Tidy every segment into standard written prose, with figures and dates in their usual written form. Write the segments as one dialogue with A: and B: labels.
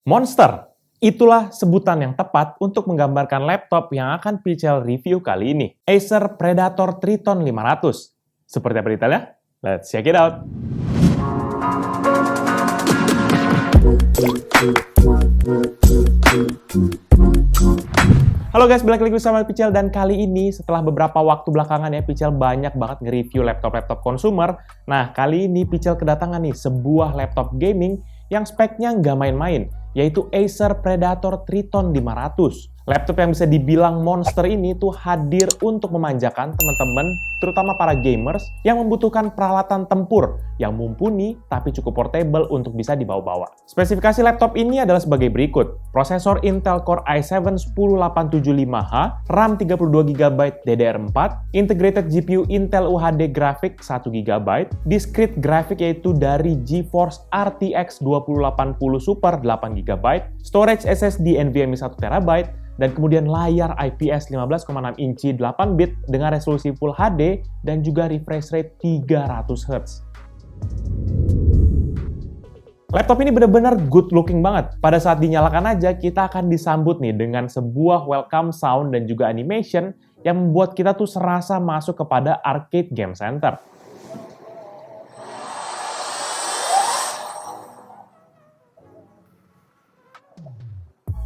A: Monster, itulah sebutan yang tepat untuk menggambarkan laptop yang akan Pichel review kali ini. Acer Predator Triton 500. Seperti apa detailnya? Let's check it out! Halo guys, balik lagi bersama Pichel, dan kali ini setelah beberapa waktu belakangan ya Pichel banyak banget nge-review laptop-laptop consumer. Nah, kali ini Pichel kedatangan nih sebuah laptop gaming yang speknya nggak main-main, yaitu Acer Predator Triton 500. Laptop yang bisa dibilang monster ini tuh hadir untuk memanjakan teman-teman, terutama para gamers yang membutuhkan peralatan tempur yang mumpuni tapi cukup portable untuk bisa dibawa-bawa. Spesifikasi laptop ini adalah sebagai berikut. Prosesor Intel Core i7-10875H, RAM 32GB DDR4, integrated GPU Intel UHD Graphic 1GB, discrete graphic yaitu dari GeForce RTX 2080 Super 8GB, storage SSD NVMe 1TB, dan kemudian layar IPS 15,6 inci 8 bit dengan resolusi Full HD dan juga refresh rate 300 Hz. Laptop ini benar-benar good looking banget. Pada saat dinyalakan aja, kita akan disambut nih dengan sebuah welcome sound dan juga animation yang membuat kita tuh serasa masuk kepada arcade game center.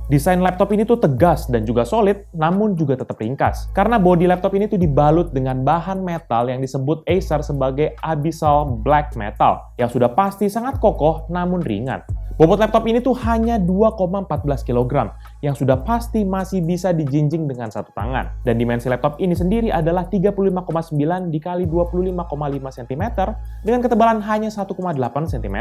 A: Desain laptop ini tuh tegas dan juga solid, namun juga tetap ringkas. Karena bodi laptop ini tuh dibalut dengan bahan metal yang disebut Acer sebagai Abyssal Black Metal, yang sudah pasti sangat kokoh namun ringan. Bobot laptop ini tuh hanya 2,14 kg, yang sudah pasti masih bisa dijinjing dengan satu tangan. Dan dimensi laptop ini sendiri adalah 35,9 x 25,5 cm dengan ketebalan hanya 1,8 cm.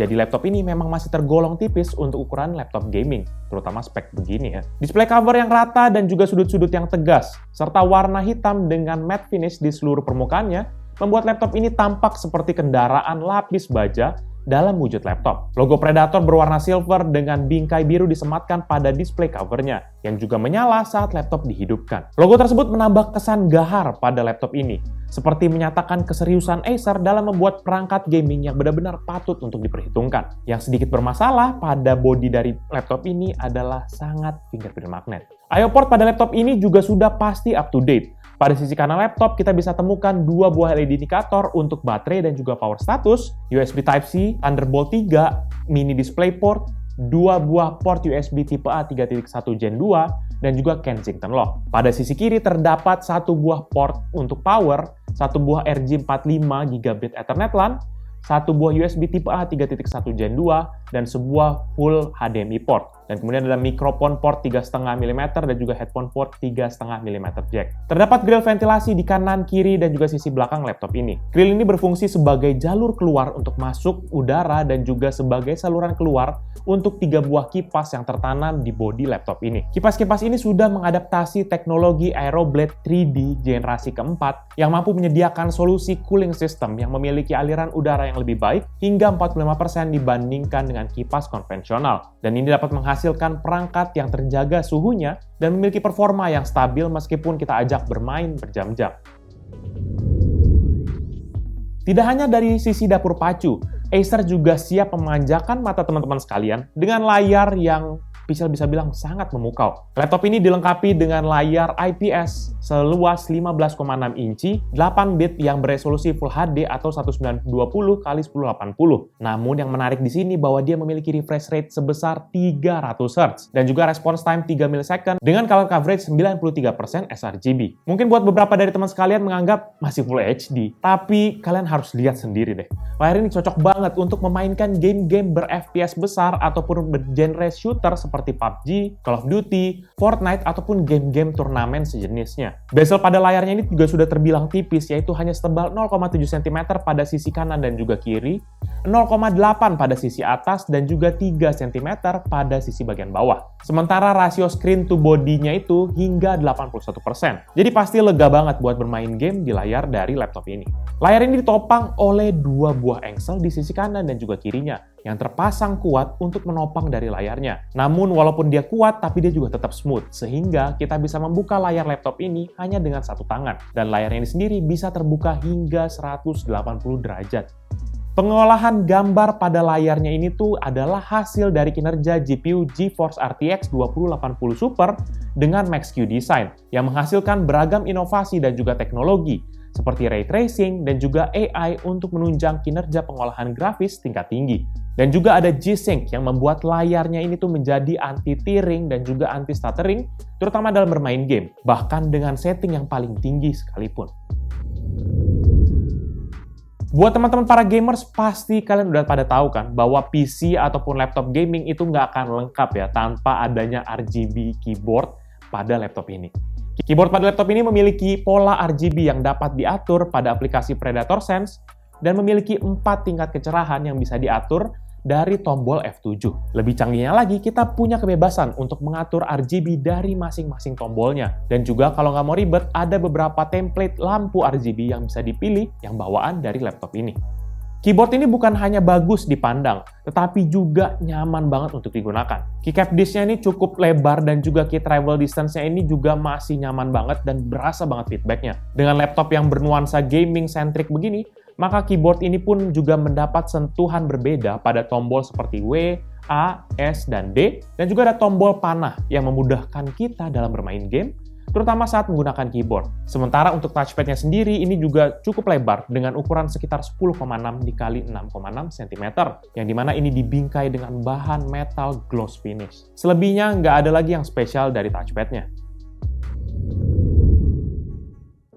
A: Jadi laptop ini memang masih tergolong tipis untuk ukuran laptop gaming, terutama spek begini ya. Display cover yang rata dan juga sudut-sudut yang tegas, serta warna hitam dengan matte finish di seluruh permukaannya, membuat laptop ini tampak seperti kendaraan lapis baja dalam wujud laptop. Logo Predator berwarna silver dengan bingkai biru disematkan pada display covernya, yang juga menyala saat laptop dihidupkan. Logo tersebut menambah kesan gahar pada laptop ini, seperti menyatakan keseriusan Acer dalam membuat perangkat gaming yang benar-benar patut untuk diperhitungkan. Yang sedikit bermasalah pada bodi dari laptop ini adalah sangat fingerprint magnet. I/O port pada laptop ini juga sudah pasti up to date. Pada sisi kanan laptop, kita bisa temukan dua buah LED indikator untuk baterai dan juga power status, USB Type-C, Thunderbolt 3, mini DisplayPort, dua buah port USB tipe A 3.1 Gen 2, dan juga Kensington lock. Pada sisi kiri terdapat satu buah port untuk power, satu buah RJ45 Gigabit Ethernet LAN, satu buah USB tipe A 3.1 Gen 2, dan sebuah full HDMI port. Dan kemudian ada mikrofon port 3,5 mm dan juga headphone port 3,5 mm jack. Terdapat grill ventilasi di kanan, kiri, dan juga sisi belakang laptop ini. Grill ini berfungsi sebagai jalur keluar untuk masuk udara dan juga sebagai saluran keluar untuk 3 buah kipas yang tertanam di bodi laptop ini. Kipas-kipas ini sudah mengadaptasi teknologi Aeroblade 3D generasi keempat yang mampu menyediakan solusi cooling system yang memiliki aliran udara yang lebih baik hingga 45% dibandingkan dengan kipas konvensional. Dan ini dapat menghasilkan perangkat yang terjaga suhunya dan memiliki performa yang stabil meskipun kita ajak bermain berjam-jam. Tidak hanya dari sisi dapur pacu, Acer juga siap memanjakan mata teman-teman sekalian dengan layar yang Pichel bisa bilang sangat memukau. Laptop ini dilengkapi dengan layar IPS seluas 15,6 inci, 8 bit yang beresolusi Full HD atau 1920 x 1080. Namun yang menarik di sini bahwa dia memiliki refresh rate sebesar 300 Hz dan juga response time 3 ms dengan color coverage 93% sRGB. Mungkin buat beberapa dari teman sekalian menganggap masih Full HD, tapi kalian harus lihat sendiri deh. Layar ini cocok banget untuk memainkan game-game ber-FPS besar ataupun bergenre shooter seperti PUBG, Call of Duty, Fortnite, ataupun game-game turnamen sejenisnya. Bezel pada layarnya ini juga sudah terbilang tipis, yaitu hanya setebal 0,7 cm pada sisi kanan dan juga kiri, 0,8 pada sisi atas, dan juga 3 cm pada sisi bagian bawah. Sementara rasio screen to body-nya itu hingga 81%. Jadi pasti lega banget buat bermain game di layar dari laptop ini. Layar ini ditopang oleh dua buah engsel di sisi kanan dan juga kirinya, yang terpasang kuat untuk menopang dari layarnya. Namun walaupun dia kuat, tapi dia juga tetap smooth, sehingga kita bisa membuka layar laptop ini hanya dengan satu tangan. Dan layarnya ini sendiri bisa terbuka hingga 180 derajat. Pengolahan gambar pada layarnya ini tuh adalah hasil dari kinerja GPU GeForce RTX 2080 Super dengan Max-Q Design yang menghasilkan beragam inovasi dan juga teknologi seperti ray tracing dan juga AI untuk menunjang kinerja pengolahan grafis tingkat tinggi. Dan juga ada G-Sync yang membuat layarnya ini tuh menjadi anti-tearing dan juga anti-stuttering, terutama dalam bermain game, bahkan dengan setting yang paling tinggi sekalipun. Buat teman-teman para gamers, pasti kalian udah pada tahu kan bahwa PC ataupun laptop gaming itu nggak akan lengkap ya tanpa adanya RGB keyboard pada laptop ini. Keyboard pada laptop ini memiliki pola RGB yang dapat diatur pada aplikasi Predator Sense dan memiliki 4 tingkat kecerahan yang bisa diatur dari tombol F7. Lebih canggihnya lagi, kita punya kebebasan untuk mengatur RGB dari masing-masing tombolnya. Dan juga kalau nggak mau ribet, ada beberapa template lampu RGB yang bisa dipilih yang bawaan dari laptop ini. Keyboard ini bukan hanya bagus dipandang, tetapi juga nyaman banget untuk digunakan. Keycap disknya ini cukup lebar dan juga key travel distance-nya ini juga masih nyaman banget dan berasa banget feedback-nya. Dengan laptop yang bernuansa gaming-centric begini, maka keyboard ini pun juga mendapat sentuhan berbeda pada tombol seperti W, A, S, dan D, dan juga ada tombol panah yang memudahkan kita dalam bermain game, terutama saat menggunakan keyboard. Sementara untuk touchpad-nya sendiri ini juga cukup lebar dengan ukuran sekitar 10,6 x 6,6 cm, yang dimana ini dibingkai dengan bahan metal gloss finish. Selebihnya nggak ada lagi yang spesial dari touchpad-nya.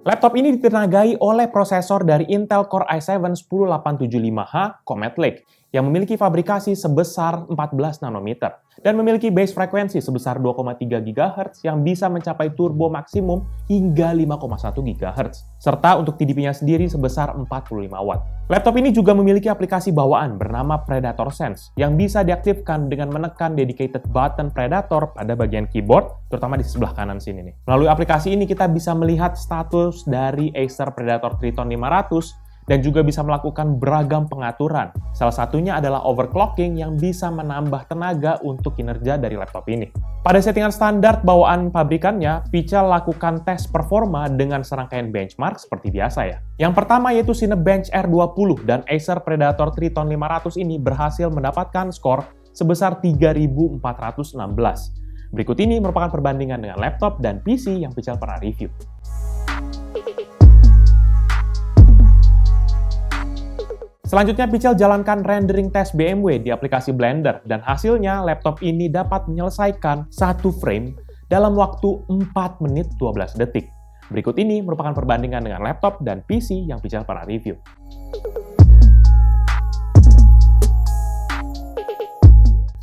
A: Laptop ini ditenagai oleh prosesor dari Intel Core i7-10875H Comet Lake yang memiliki fabrikasi sebesar 14 nanometer dan memiliki base frekuensi sebesar 2,3 GHz yang bisa mencapai turbo maksimum hingga 5,1 GHz, serta untuk TDP-nya sendiri sebesar 45 Watt. Laptop ini juga memiliki aplikasi bawaan bernama Predator Sense yang bisa diaktifkan dengan menekan dedicated button Predator pada bagian keyboard, terutama di sebelah kanan sini nih. Melalui aplikasi ini kita bisa melihat status dari Acer Predator Triton 500 dan juga bisa melakukan beragam pengaturan. Salah satunya adalah overclocking yang bisa menambah tenaga untuk kinerja dari laptop ini. Pada settingan standar bawaan pabrikannya, Pichel lakukan tes performa dengan serangkaian benchmark seperti biasa ya. Yang pertama yaitu Cinebench R20 dan Acer Predator Triton 500 ini berhasil mendapatkan skor sebesar 3.416. Berikut ini merupakan perbandingan dengan laptop dan PC yang Pichel pernah review. Selanjutnya, Pichel jalankan rendering tes BMW di aplikasi Blender, dan hasilnya laptop ini dapat menyelesaikan satu frame dalam waktu 4 menit 12 detik. Berikut ini merupakan perbandingan dengan laptop dan PC yang Pichel pernah review.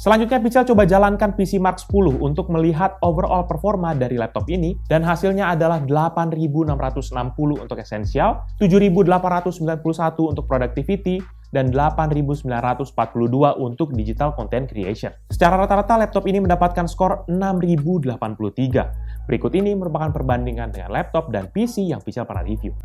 A: Selanjutnya, Pichel coba jalankan PC Mark 10 untuk melihat overall performa dari laptop ini, dan hasilnya adalah 8.660 untuk Essential, 7.891 untuk Productivity, dan 8.942 untuk Digital Content Creation. Secara rata-rata, laptop ini mendapatkan skor 6.083. Berikut ini merupakan perbandingan dengan laptop dan PC yang Pichel pernah review.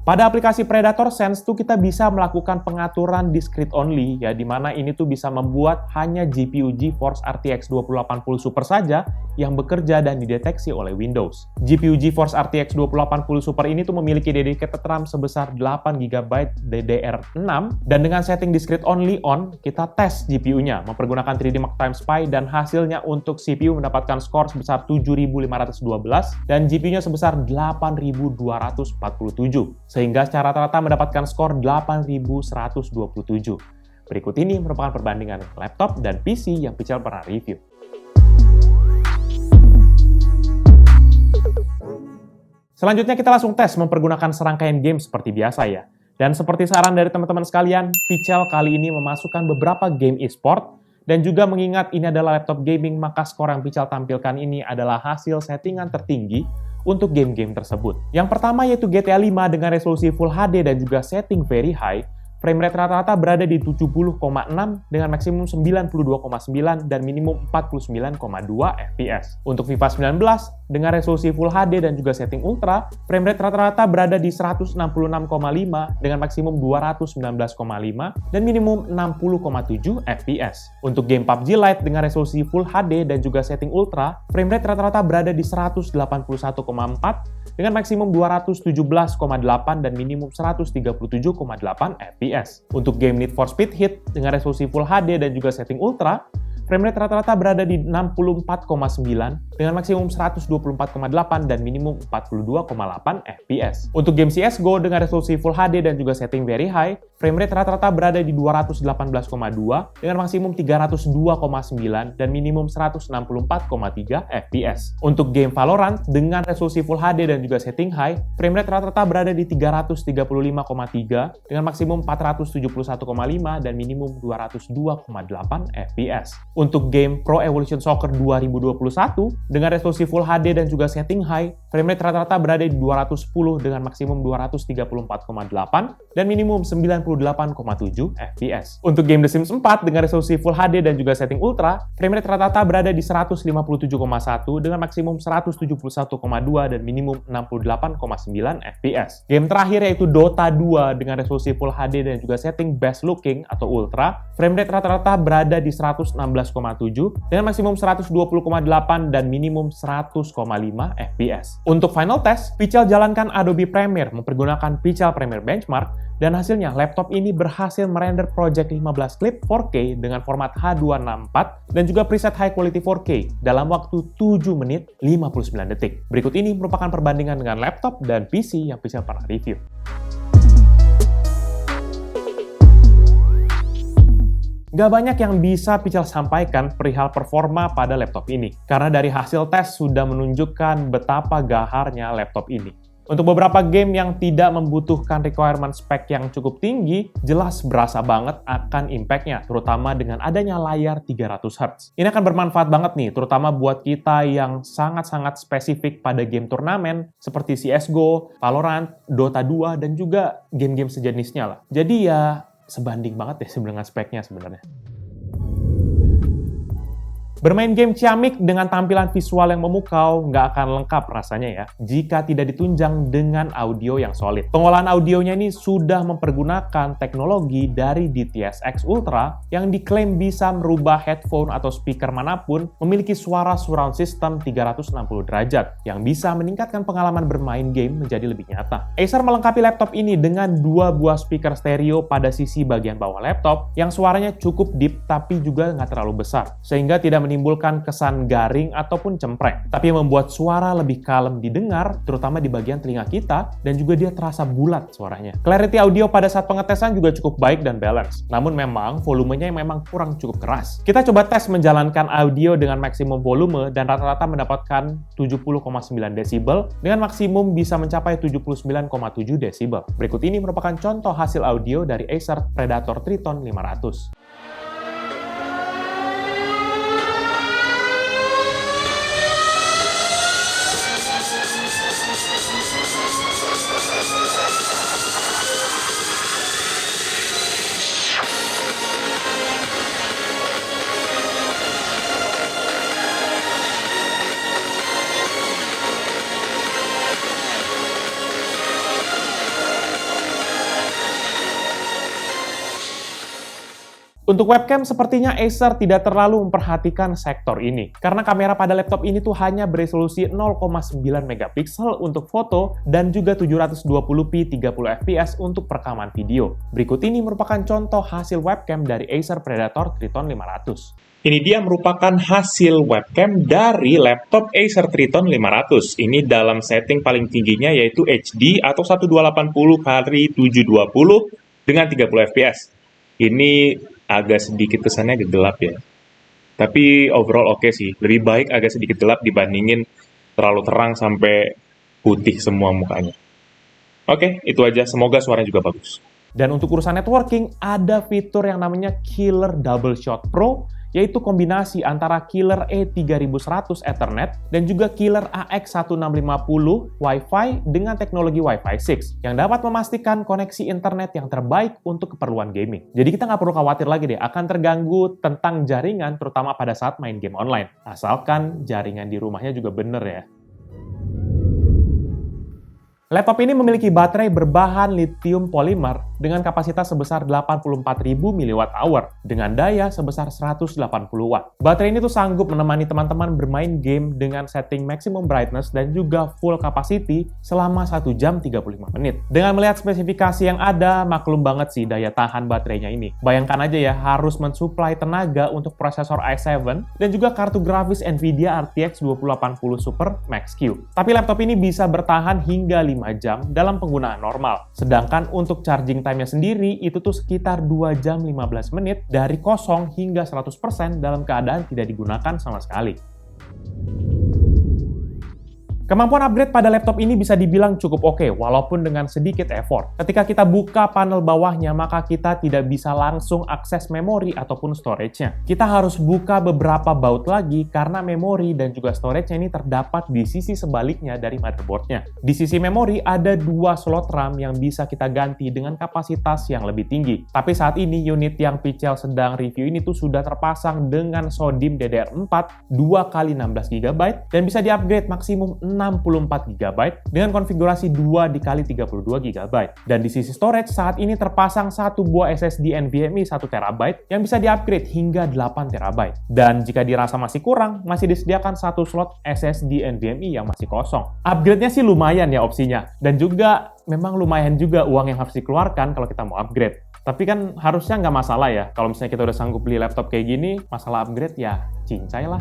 A: Pada aplikasi Predator Sense tuh kita bisa melakukan pengaturan discrete only ya, di mana ini tuh bisa membuat hanya GPU GeForce RTX 2080 Super saja yang bekerja dan dideteksi oleh Windows. GPU GeForce RTX 2080 Super ini tuh memiliki dedicated RAM sebesar 8 GB DDR6, dan dengan setting discrete only on, kita tes GPU-nya mempergunakan 3D Mark Time Spy, dan hasilnya untuk CPU mendapatkan skor sebesar 7.512 dan GPU-nya sebesar 8.247. Sehingga secara rata-rata mendapatkan skor 8.127. Berikut ini merupakan perbandingan laptop dan PC yang Pichel pernah review. Selanjutnya kita langsung tes mempergunakan serangkaian game seperti biasa ya. Dan seperti saran dari teman-teman sekalian, Pichel kali ini memasukkan beberapa game e-sport, dan juga mengingat ini adalah laptop gaming, maka skor yang Pichel tampilkan ini adalah hasil settingan tertinggi untuk game-game tersebut. Yang pertama yaitu GTA 5 dengan resolusi Full HD dan juga setting very high. Frame rate rata-rata berada di 70,6 dengan maksimum 92,9 dan minimum 49,2 FPS. Untuk FIFA 19, dengan resolusi Full HD dan juga setting Ultra, frame rate rata-rata berada di 166,5 dengan maksimum 219,5 dan minimum 60,7 FPS. Untuk game PUBG Lite dengan resolusi Full HD dan juga setting Ultra, frame rate rata-rata berada di 181,4 dengan maksimum 217,8 dan minimum 137,8 FPS. Untuk game Need for Speed Heat dengan resolusi Full HD dan juga setting Ultra, frame rate rata-rata berada di 64,9 dengan maksimum 124,8 dan minimum 42,8 FPS. Untuk game CSGO dengan resolusi Full HD dan juga setting Very High, frame rate rata-rata berada di 218,2 dengan maksimum 302,9 dan minimum 164,3 FPS. Untuk game Valorant dengan resolusi Full HD dan juga setting High, frame rate rata-rata berada di 335,3 dengan maksimum 471,5 dan minimum 202,8 FPS. Untuk game Pro Evolution Soccer 2021 dengan resolusi Full HD dan juga setting High, frame rate rata-rata berada di 210 dengan maksimum 234,8 dan minimum 98,7 FPS. Untuk game The Sims 4 dengan resolusi Full HD dan juga setting Ultra, frame rate rata-rata berada di 157,1 dengan maksimum 171,2 dan minimum 68,9 FPS. Game terakhir yaitu Dota 2 dengan resolusi Full HD dan juga setting Best Looking atau Ultra, frame rate rata-rata berada di 116,7 dengan maksimum 120,8 dan minimum 100,5 FPS. Untuk final test, Pichel jalankan Adobe Premiere mempergunakan Pichel Premiere Benchmark dan hasilnya laptop ini berhasil merender project 15 klip 4K dengan format H264 dan juga preset high quality 4K dalam waktu 7 menit 59 detik. Berikut ini merupakan perbandingan dengan laptop dan PC yang Pichel pernah review. Gak banyak yang bisa Pichel sampaikan perihal performa pada laptop ini, karena dari hasil tes sudah menunjukkan betapa gaharnya laptop ini. Untuk beberapa game yang tidak membutuhkan requirement spek yang cukup tinggi, jelas berasa banget akan impact-nya, terutama dengan adanya layar 300Hz. Ini akan bermanfaat banget nih, terutama buat kita yang sangat-sangat spesifik pada game turnamen, seperti CSGO, Valorant, Dota 2, dan juga game-game sejenisnya lah. Jadi ya, sebanding banget ya dengan speknya sebenarnya. Bermain game ciamik dengan tampilan visual yang memukau nggak akan lengkap rasanya ya, jika tidak ditunjang dengan audio yang solid. Pengolahan audionya ini sudah mempergunakan teknologi dari DTS:X Ultra yang diklaim bisa merubah headphone atau speaker manapun memiliki suara surround system 360 derajat yang bisa meningkatkan pengalaman bermain game menjadi lebih nyata. Acer melengkapi laptop ini dengan dua buah speaker stereo pada sisi bagian bawah laptop yang suaranya cukup deep tapi juga nggak terlalu besar, sehingga tidak menimbulkan kesan garing ataupun cempreng, tapi membuat suara lebih kalem didengar, terutama di bagian telinga kita, dan juga dia terasa bulat suaranya. Clarity audio pada saat pengetesan juga cukup baik dan balance, namun memang volumenya yang memang kurang cukup keras. Kita coba tes menjalankan audio dengan maksimum volume dan rata-rata mendapatkan 70,9 desibel dengan maksimum bisa mencapai 79,7 desibel. Berikut ini merupakan contoh hasil audio dari Acer Predator Triton 500. Untuk webcam, sepertinya Acer tidak terlalu memperhatikan sektor ini, karena kamera pada laptop ini tuh hanya beresolusi 0,9 megapiksel untuk foto dan juga 720p 30 fps untuk perekaman video. Berikut ini merupakan contoh hasil webcam dari Acer Predator Triton 500. Ini dia merupakan hasil webcam dari laptop Acer Triton 500. Ini dalam setting paling tingginya yaitu HD atau 1280x720 dengan 30 fps. Ini agak sedikit kesannya gelap ya. Tapi overall oke sih. Lebih baik agak sedikit gelap dibandingin terlalu terang sampai putih semua mukanya. Oke, itu aja. Semoga suaranya juga bagus. Dan untuk urusan networking, ada fitur yang namanya Killer Double Shot Pro, yaitu kombinasi antara Killer E3100 Ethernet dan juga Killer AX1650 Wi-Fi dengan teknologi Wi-Fi 6 yang dapat memastikan koneksi internet yang terbaik untuk keperluan gaming. Jadi kita nggak perlu khawatir lagi deh akan terganggu tentang jaringan, terutama pada saat main game online. Asalkan jaringan di rumahnya juga bener ya. Laptop ini memiliki baterai berbahan lithium polymer dengan kapasitas sebesar 84.000 mWh dengan daya sebesar 180 Watt. Baterai ini tuh sanggup menemani teman-teman bermain game dengan setting maximum brightness dan juga full capacity selama 1 jam 35 menit. Dengan melihat spesifikasi yang ada, maklum banget sih daya tahan baterainya ini. Bayangkan aja ya, harus mensuplai tenaga untuk prosesor i7 dan juga kartu grafis Nvidia RTX 2080 Super Max-Q. Tapi laptop ini bisa bertahan hingga 5 jam dalam penggunaan normal. Sedangkan untuk charging time-nya sendiri itu tuh sekitar 2 jam 15 menit dari kosong hingga 100% dalam keadaan tidak digunakan sama sekali. Kemampuan upgrade pada laptop ini bisa dibilang cukup oke, walaupun dengan sedikit effort. Ketika kita buka panel bawahnya, maka kita tidak bisa langsung akses memori ataupun storage-nya. Kita harus buka beberapa baut lagi karena memori dan juga storage-nya ini terdapat di sisi sebaliknya dari motherboard-nya. Di sisi memori ada 2 slot RAM yang bisa kita ganti dengan kapasitas yang lebih tinggi. Tapi saat ini unit yang Pichel sedang review ini tuh sudah terpasang dengan SODIMM DDR4 2x16GB dan bisa di-upgrade maksimum 64 GB dengan konfigurasi 2x32 GB. Dan di sisi storage saat ini terpasang satu buah SSD NVMe 1 TB yang bisa di-upgrade hingga 8 TB. Dan jika dirasa masih kurang, masih disediakan satu slot SSD NVMe yang masih kosong. Upgrade-nya sih lumayan ya opsinya, dan juga memang lumayan juga uang yang harus dikeluarkan kalau kita mau upgrade. Tapi kan harusnya nggak masalah ya, kalau misalnya kita udah sanggup beli laptop kayak gini, masalah upgrade ya cincai lah.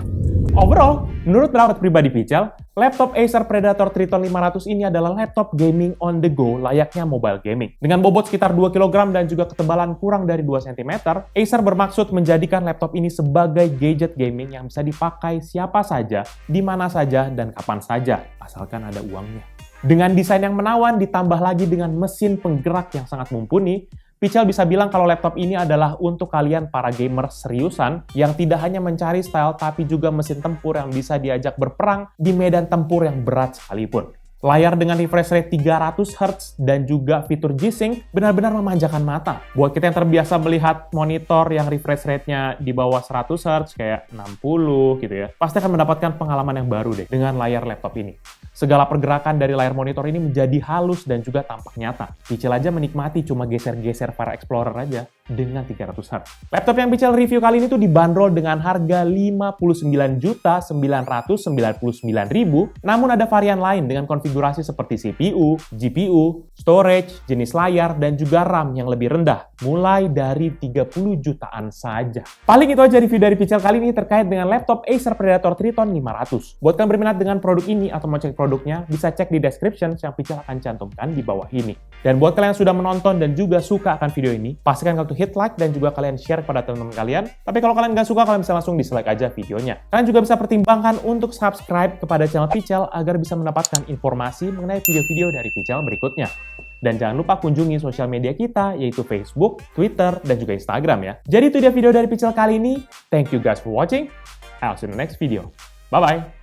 A: Overall, menurut pendapat pribadi Pichel, laptop Acer Predator Triton 500 ini adalah laptop gaming on the go layaknya mobile gaming. Dengan bobot sekitar 2 kg dan juga ketebalan kurang dari 2 cm, Acer bermaksud menjadikan laptop ini sebagai gadget gaming yang bisa dipakai siapa saja, di mana saja, dan kapan saja, asalkan ada uangnya. Dengan desain yang menawan ditambah lagi dengan mesin penggerak yang sangat mumpuni, Pichel bisa bilang kalau laptop ini adalah untuk kalian para gamer seriusan yang tidak hanya mencari style tapi juga mesin tempur yang bisa diajak berperang di medan tempur yang berat sekalipun. Layar dengan refresh rate 300 Hz dan juga fitur G-Sync benar-benar memanjakan mata. Buat kita yang terbiasa melihat monitor yang refresh rate-nya di bawah 100 Hz, kayak 60 gitu ya, pasti akan mendapatkan pengalaman yang baru deh dengan layar laptop ini. Segala pergerakan dari layar monitor ini menjadi halus dan juga tampak nyata. Pichel aja menikmati cuma geser-geser para Explorer aja dengan 300 Hz. Laptop yang Pichel review kali ini tuh dibanderol dengan harga 59.999.000, namun ada varian lain dengan konfigurasi seperti CPU, GPU, storage, jenis layar, dan juga RAM yang lebih rendah, mulai dari 30 jutaan saja. Paling itu aja review dari Pichel kali ini terkait dengan laptop Acer Predator Triton 500. Buat kalian berminat dengan produk ini atau mau cek produknya, bisa cek di description yang Pichel akan cantumkan di bawah ini. Dan buat kalian yang sudah menonton dan juga suka akan video ini, pastikan kalian hit like dan juga kalian share kepada teman-teman kalian. Tapi kalau kalian nggak suka, kalian bisa langsung dislike aja videonya. Kalian juga bisa pertimbangkan untuk subscribe kepada channel Pichel agar bisa mendapatkan informasi mengenai video-video dari Pichel berikutnya. Dan jangan lupa kunjungi sosial media kita, yaitu Facebook, Twitter, dan juga Instagram ya. Jadi itu dia video dari Pichel kali ini. Thank you guys for watching. I'll see you in the next video. Bye-bye!